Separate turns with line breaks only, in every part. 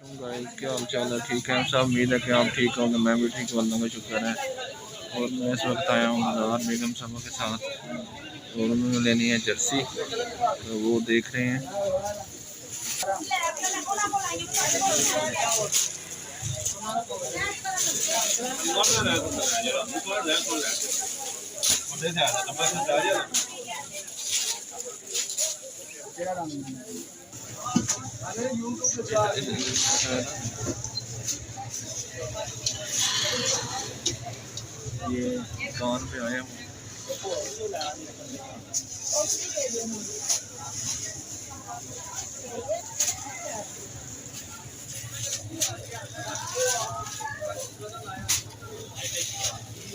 Guys क्या हाल चाल है? ठीक है सब। उम्मीद है कि आप ठीक होंगे। मैं भी ठीक हूँ, अल्लाह का शुक्र है। और मैं इस वक्त आया हूँ बाजार बेगम साहबा के साथ, और उन्होंने लेनी है जर्सी, तो वो देख रहे हैं। ये दुकान पे आया हूँ।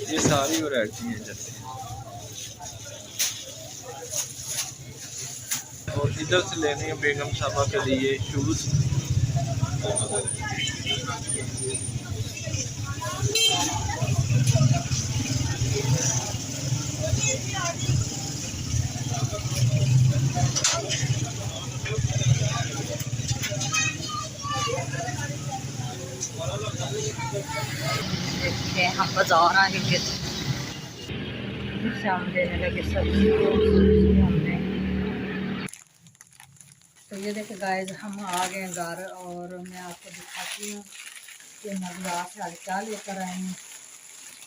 ये सारी वैरायटी है जर्सी। और इधर से लेने हैं बेगम साहबा के लिए शूज़।
देखिए हम बाजार आए थे, हम लेने लगे सब्जी हमने। तो ये देखिए गाइस हम आ गए घर, और मैं आपको दिखाती हूँ कि मैं बाजार से आज क्या लेकर आई हूँ।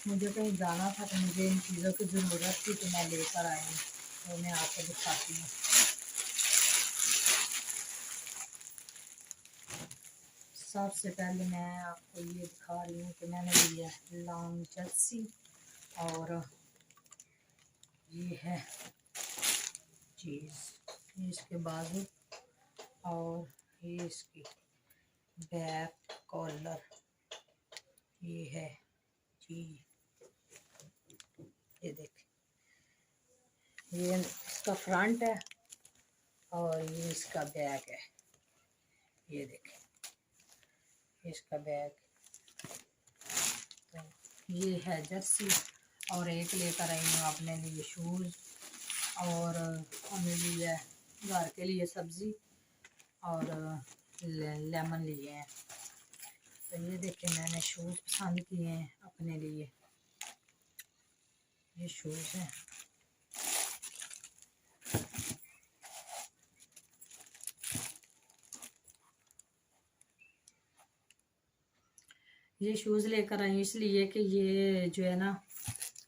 मुझे कहीं जाना था तो मुझे इन चीज़ों की ज़रूरत थी, तो मैं लेकर आई हूँ। तो मैं आपको दिखाती हूँ। सबसे पहले मैं आपको ये दिखा रही हूँ कि मैंने लिया है लॉन्ग जर्सी, और ये है चीज़, ये इसके बाजू, और ये इसकी बैक कॉलर, ये है जी, ये देख, ये इसका फ्रंट है और ये इसका बैक है। ये देखें इसका बैग। तो ये है जर्सी, और एक लेकर आई हूँ अपने लिए शूज़, और हमने लिया है घर के लिए सब्ज़ी, और लेमन लिए हैं। तो ये देखें मैंने शूज़ पसंद किए हैं अपने लिए, ये शूज़ हैं। ये शूज़ लेकर आई इसलिए कि ये जो है ना,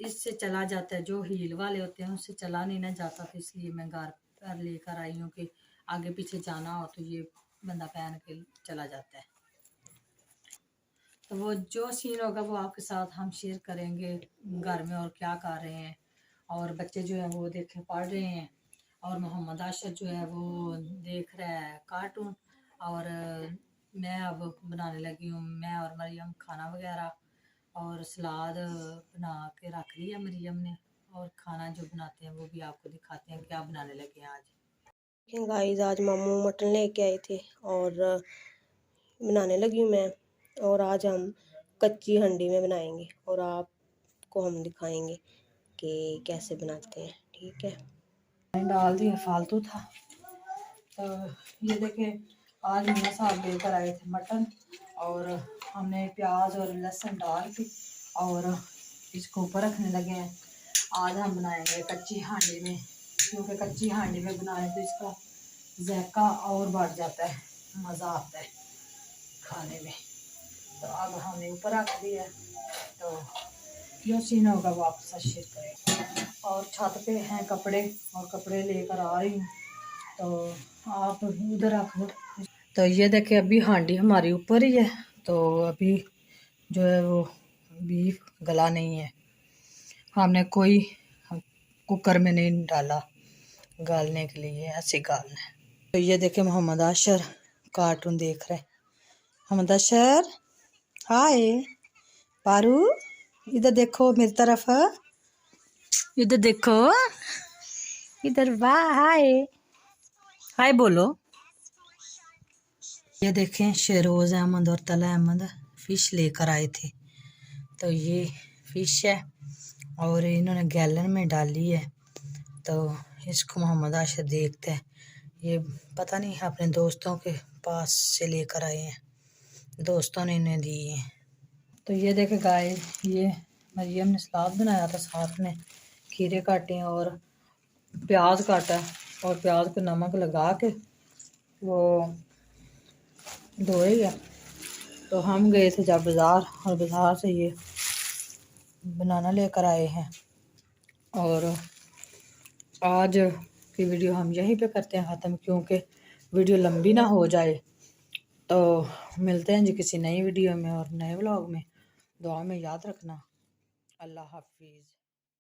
इससे चला जाता है, जो हील वाले होते हैं उससे चला नहीं ना जाता, तो इसलिए मैं घर पर लेकर आई हूँ कि आगे पीछे जाना हो तो ये बंदा पहन के चला जाता है। तो वो जो सीन होगा वो आपके साथ हम शेयर करेंगे घर में, और क्या कर रहे हैं। और बच्चे जो है वो देखे पढ़ रहे हैं, और मोहम्मद आशर जो है वो देख रहा है कार्टून, और मैं अब बनाने लगी हूँ, मैं और मरियम खाना वगैरह, और सलाद बना के रख लिया मरियम ने, और खाना जो बनाते हैं वो भी आपको दिखाते हैं क्या बनाने लगे हैं आज।
गाइस आज मामू मटन लेके आए थे और बनाने लगी हूँ मैं, और आज हम कच्ची हंडी में बनाएंगे और आपको हम दिखाएंगे कि कैसे बनाते हैं। ठीक है,
डाल दिया, फालतू था। तो ये देखे आज मेरे साथ लेकर आए थे मटन, और हमने प्याज और लहसुन डाल के और इसको ऊपर रखने लगे हैं। आज हम बनाएंगे कच्ची हांडी में, क्योंकि कच्ची हांडी में बनाए तो इसका जायका और बढ़ जाता है, मज़ा आता है खाने में। तो अब हमने ऊपर रख दिया, तो जो सीन होगा वो आपके साथ शेयर करेंगे। और छत पे हैं कपड़े, और कपड़े लेकर आ रही हूँ, तो आप उधर रख दो। तो ये देखे अभी हांडी हमारी ऊपर ही है, तो अभी जो है वो बीफ गला नहीं है, हमने कोई कुकर में नहीं डाला गालने के लिए, ऐसे गालना है। तो ये देखे मोहम्मद आशर कार्टून देख रहे। मोहम्मद आशर हाय, पारू इधर देखो मेरी तरफ, इधर देखो, इधर वाह, हाय हाय बोलो। ये देखें शेरोज़ अहमद और तला अहमद फ़िश लेकर आए थे, तो ये फ़िश है और इन्होंने गैलन में डाली है। तो इसको मोहम्मद आशर देखते हैं, ये पता नहीं अपने दोस्तों के पास से लेकर आए हैं। दोस्तों ने इन्हें दी है। तो ये देखे गाइस, ये मरियम ने सलाद बनाया था, साथ में खीरे काटे और प्याज काटा और प्याज को नमक लगा के वो धोए गया। तो हम गए थे जब बाज़ार, और बाज़ार से ये बनाना लेकर आए हैं। और आज की वीडियो हम यहीं पे करते हैं ख़त्म, क्योंकि वीडियो लंबी ना हो जाए। तो मिलते हैं जी किसी नई वीडियो में और नए व्लॉग में। दुआ में याद रखना। अल्लाह हाफिज़।